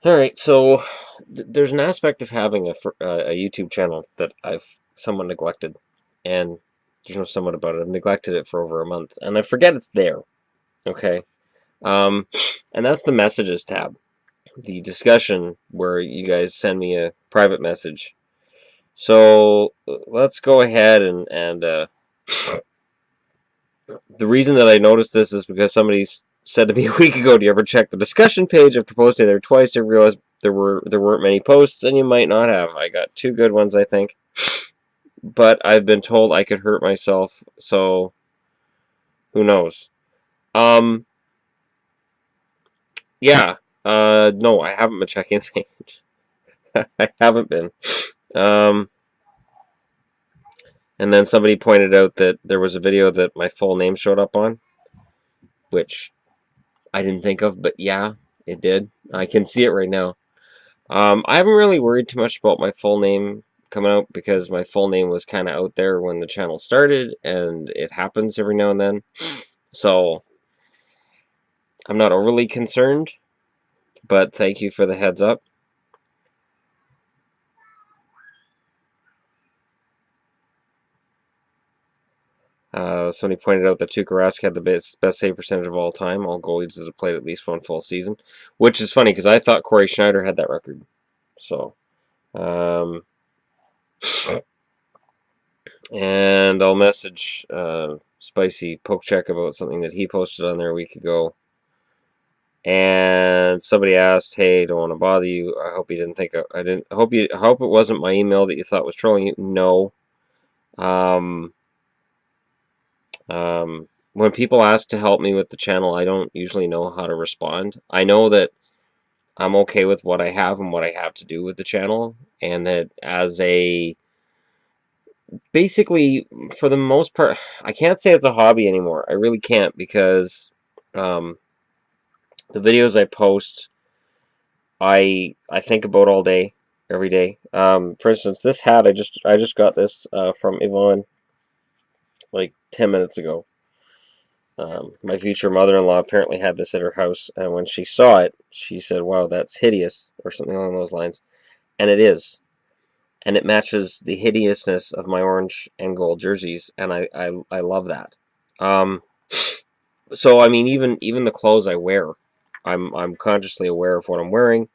Alright, so there's an aspect of having a YouTube channel that I've somewhat neglected, and there's no somewhat about it. I've neglected it for over a month, and I forget it's there, okay? Um, and that's the messages tab, the discussion where you guys send me a private message. So let's go ahead and the reason that I noticed this is because somebody said to me a week ago, "Do you ever check the discussion page?" After posting there twice, I realized there weren't many posts, and you might not have. I got two good ones, I think, but I've been told I could hurt myself, so who knows? Um, yeah. No, I haven't been checking the page. I haven't been. Um, and then somebody pointed out that there was a video that my full name showed up on, which I didn't think of, but yeah, it did. I can see it right now. I haven't really worried too much about my full name coming out because my full name was kind of out there when the channel started, and it happens every now and then. So I'm not overly concerned, but thank you for the heads up. Somebody pointed out that Tuukka Rask had the best save percentage of all time. All goalies that have played at least one full season, which is funny because I thought Corey Schneider had that record. So, um, and I'll message Spicy Pokecheck about something that he posted on there a week ago. And somebody asked, "Hey, don't want to bother you. I hope you didn't think I didn't. I hope it wasn't my email that you thought was trolling you." No. Um, when people ask to help me with the channel, I don't usually know how to respond. I know that I'm okay with what I have and what I have to do with the channel, and that as a basically for the most part, I can't say it's a hobby anymore. I really can't because um, the videos I post, I think about all day, every day. For instance, this hat I just got this from Yvonne like 10 minutes ago. My future mother-in-law apparently had this at her house, and when she saw it, she said, "Wow, that's hideous," or something along those lines. And it is, and it matches the hideousness of my orange and gold jerseys, and I love that. Um, so I mean, even the clothes I wear, I'm consciously aware of what I'm wearing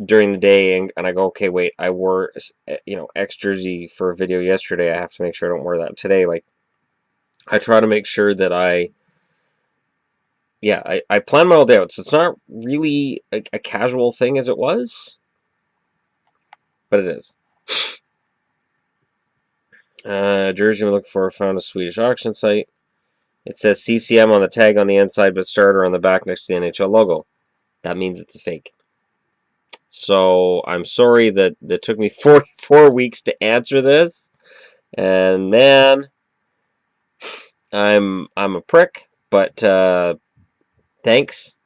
during the day, and I go, okay, wait, I wore X jersey for a video yesterday. I have to make sure I don't wear that today. Like I try to make sure that I plan my whole day out. So it's not really a casual thing as it was, but it is. Jersey I'm looking for found a Swedish auction site. It says CCM on the tag on the inside, but starter on the back next to the NHL logo. That means it's a fake. So I'm sorry that it took me 4 weeks to answer this, and man, I'm a prick, but thanks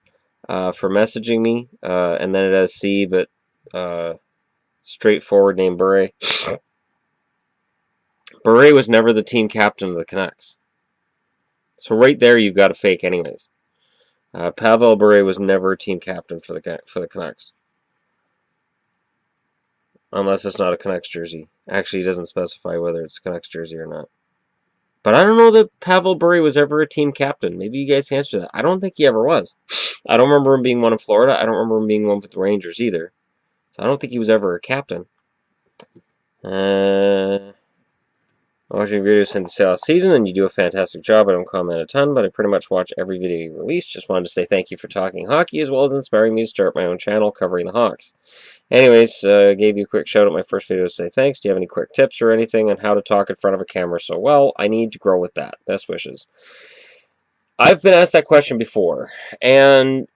for messaging me. And then it has C, but straightforward name Bure. Bure was never the team captain of the Canucks. So right there, you've got a fake, anyways. Pavel Bure was never a team captain for the Canucks, unless it's not a Canucks jersey. Actually, it doesn't specify whether it's a Canucks jersey or not. But I don't know that Pavel Bure was ever a team captain. Maybe you guys can answer that. I don't think he ever was. I don't remember him being one in Florida. I don't remember him being one with the Rangers either. So I don't think he was ever a captain. Watching videos since the last season, and you do a fantastic job. I don't comment a ton, but I pretty much watch every video you release. Just wanted to say thank you for talking hockey, as well as inspiring me to start my own channel covering the Hawks. Anyways, gave you a quick shout out my first video to say thanks. Do you have any quick tips or anything on how to talk in front of a camera so well? I need to grow with that. Best wishes. I've been asked that question before, and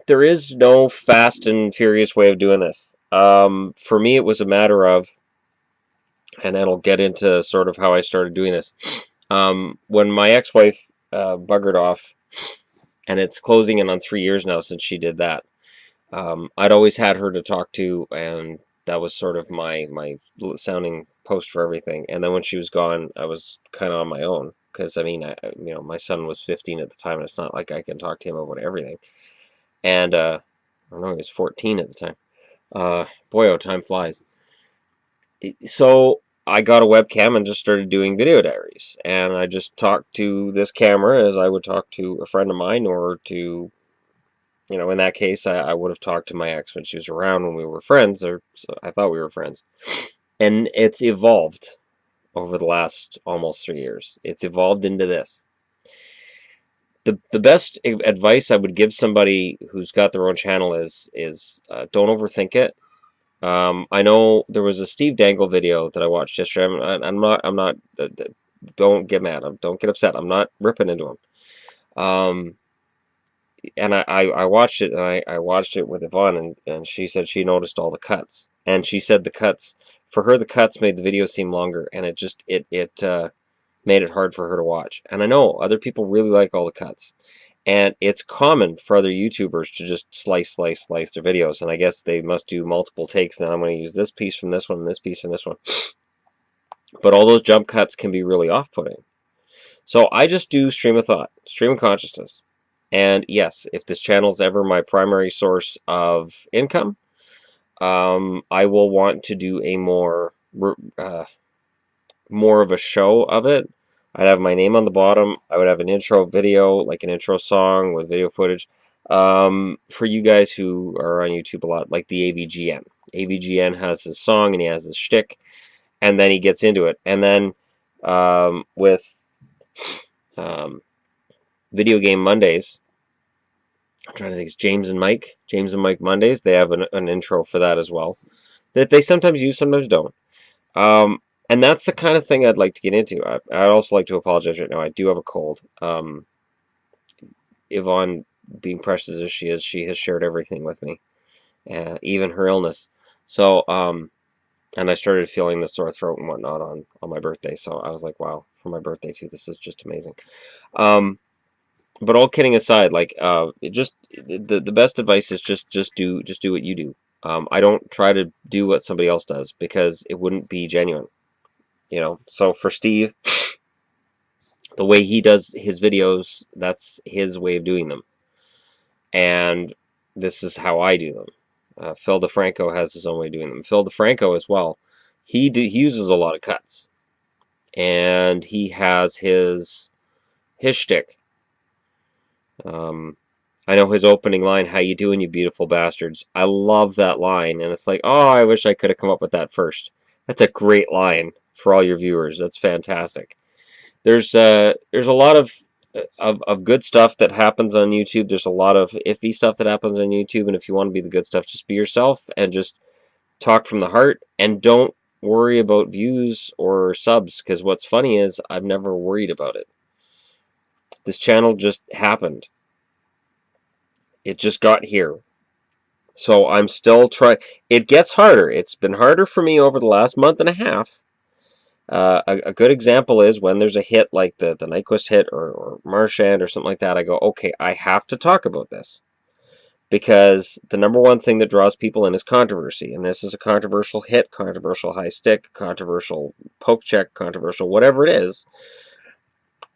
there is no fast and furious way of doing this. For me, it was a matter of, and that'll get into sort of how I started doing this. When my ex-wife buggered off, and it's closing in on 3 years now since she did that, I'd always had her to talk to, and that was sort of my sounding post for everything. And then when she was gone, I was kind of on my own because I mean, my son was 15 at the time, and it's not like I can talk to him about everything. And I don't know, he was 14 at the time. Boy, oh, time flies. So I got a webcam and just started doing video diaries. And I just talked to this camera as I would talk to a friend of mine, or to, in that case, I would have talked to my ex when she was around, when we were friends, or so I thought we were friends. And it's evolved over the last almost 3 years. It's evolved into this. The best advice I would give somebody who's got their own channel is don't overthink it. I know there was a Steve Dangle video that I watched yesterday. I'm not. Don't get mad. Don't get upset. I'm not ripping into him. And I watched it, and I watched it with Yvonne, and she said she noticed all the cuts, and she said the cuts, for her, the cuts made the video seem longer, and it just made it hard for her to watch. And I know other people really like all the cuts. And it's common for other YouTubers to just slice their videos. And I guess they must do multiple takes. And I'm going to use this piece from this one, and this piece from this one. But all those jump cuts can be really off-putting. So I just do stream of thought, stream of consciousness. And yes, if this channel is ever my primary source of income, I will want to do a more of a show of it. I'd have my name on the bottom. I would have an intro video, like an intro song with video footage. For you guys who are on YouTube a lot, like the AVGN. AVGN has his song and he has his shtick, and then he gets into it. And then with Video Game Mondays, I'm trying to think, it's James and Mike Mondays. They have an intro for that as well, that they sometimes use, sometimes don't. And that's the kind of thing I'd like to get into. I'd also like to apologize right now. I do have a cold. Yvonne, being precious as she is, she has shared everything with me, even her illness. So, and I started feeling the sore throat and whatnot on my birthday. So I was like, wow, for my birthday too, this is just amazing. But all kidding aside, like, the best advice is just do what you do. I don't try to do what somebody else does, because it wouldn't be genuine. So for Steve, the way he does his videos, that's his way of doing them. And this is how I do them. Phil DeFranco has his own way of doing them. Phil DeFranco as well, he uses a lot of cuts. And he has his shtick. I know his opening line, "How you doing, you beautiful bastards?" I love that line, and it's like, oh, I wish I could have come up with that first. That's a great line for all your viewers. That's fantastic. There's a lot of good stuff that happens on YouTube. There's a lot of iffy stuff that happens on YouTube, and if you want to be the good stuff, just be yourself and just talk from the heart, and don't worry about views or subs, because what's funny is I've never worried about it. This channel just happened. It just got here. So I'm still trying. It gets harder. It's been harder for me over the last month and a half. A good example is when there's a hit like the Nyquist hit, or Marchand or something like that. I go, okay, I have to talk about this, because the number one thing that draws people in is controversy, and this is a controversial hit, controversial high stick, controversial poke check, controversial whatever it is.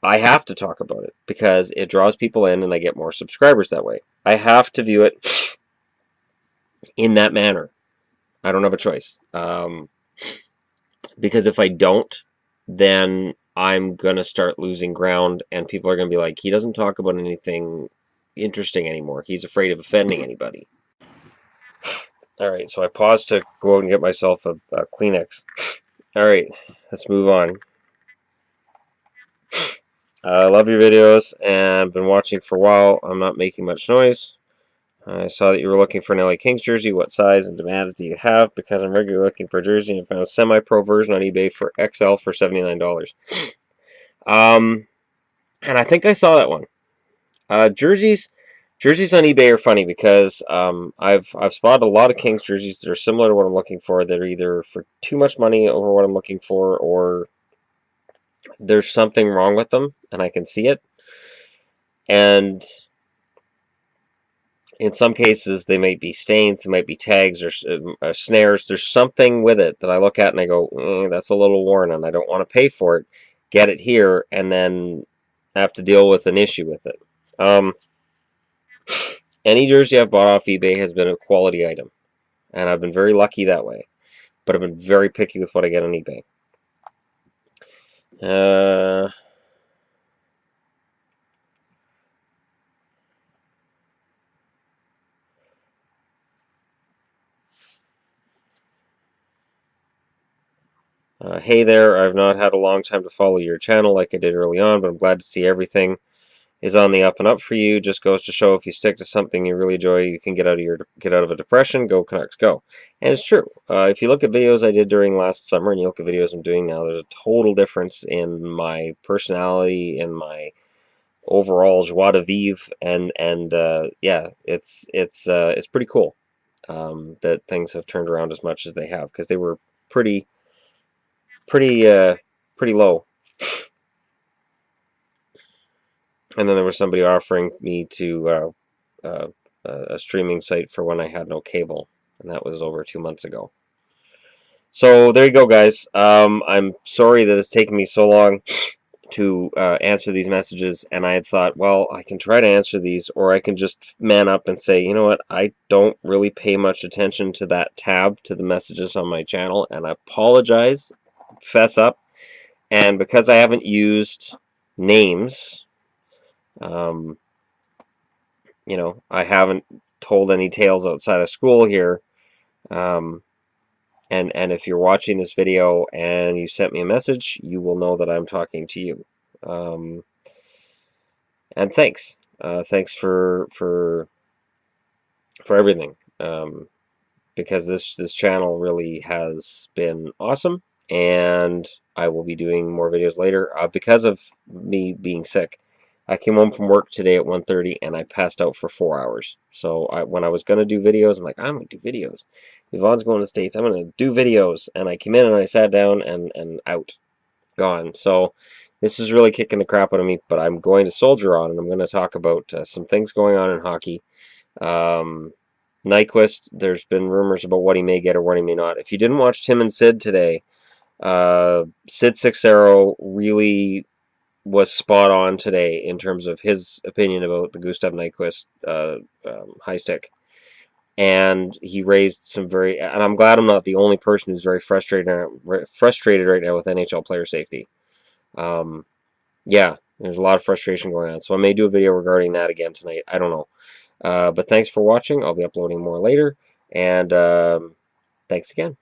I have to talk about it because it draws people in, and I get more subscribers that way. I have to view it in that manner. I don't have a choice. Because if I don't, then I'm going to start losing ground, and people are going to be like, he doesn't talk about anything interesting anymore. He's afraid of offending anybody. Alright, so I paused to go out and get myself a Kleenex. Alright, let's move on. I love your videos, and I've been watching for a while. I'm not making much noise. I saw that you were looking for an LA Kings jersey. What size and demands do you have? Because I'm regularly looking for a jersey and found a semi-pro version on eBay for XL for $79. And I think I saw that one. Jerseys on eBay are funny, because I've spotted a lot of Kings jerseys that are similar to what I'm looking for. That are either for too much money over what I'm looking for, or there's something wrong with them, and I can see it. And in some cases, they might be stains, they might be tags, or snares. There's something with it that I look at and I go, that's a little worn, and I don't want to pay for it, get it here, and then have to deal with an issue with it. Any jersey I've bought off eBay has been a quality item, and I've been very lucky that way. But I've been very picky with what I get on eBay. Hey there, I've not had a long time to follow your channel like I did early on, but I'm glad to see everything is on the up and up for you. Just goes to show if you stick to something you really enjoy, you can get out of a depression. Go Canucks, go! And it's true. If you look at videos I did during last summer and you look at videos I'm doing now, there's a total difference in my personality, in my overall joie de vivre, and yeah, it's pretty cool that things have turned around as much as they have, because they were pretty pretty pretty low. And then there was somebody offering me to a streaming site for when I had no cable, and that was over 2 months ago. So there you go, guys. I'm sorry that it's taken me so long to answer these messages, and I had thought, well, I can try to answer these, or I can just man up and say, you know what, I don't really pay much attention to that tab, to the messages on my channel, and I apologize, fess up. And because I haven't used names, you know, I haven't told any tales outside of school here. And if you're watching this video and you sent me a message, you will know that I'm talking to you. And thanks. Thanks for everything. Because this channel really has been awesome, and I will be doing more videos later. Because of me being sick, I came home from work today at 1:30 and I passed out for 4 hours. So when I was going to do videos, I'm like, I'm going to do videos. Yvonne's going to the States, I'm going to do videos. And I came in and I sat down and out. Gone. So this is really kicking the crap out of me, but I'm going to soldier on, and I'm going to talk about some things going on in hockey. Nyquist, there's been rumors about what he may get or what he may not. If you didn't watch Tim and Sid today, Sid Sixero really was spot on today in terms of his opinion about the Gustav Nyquist high stick. And he raised some very, and I'm glad I'm not the only person who's very frustrated right now with NHL player safety. Yeah, there's a lot of frustration going on. So I may do a video regarding that again tonight. I don't know. But thanks for watching. I'll be uploading more later. And thanks again.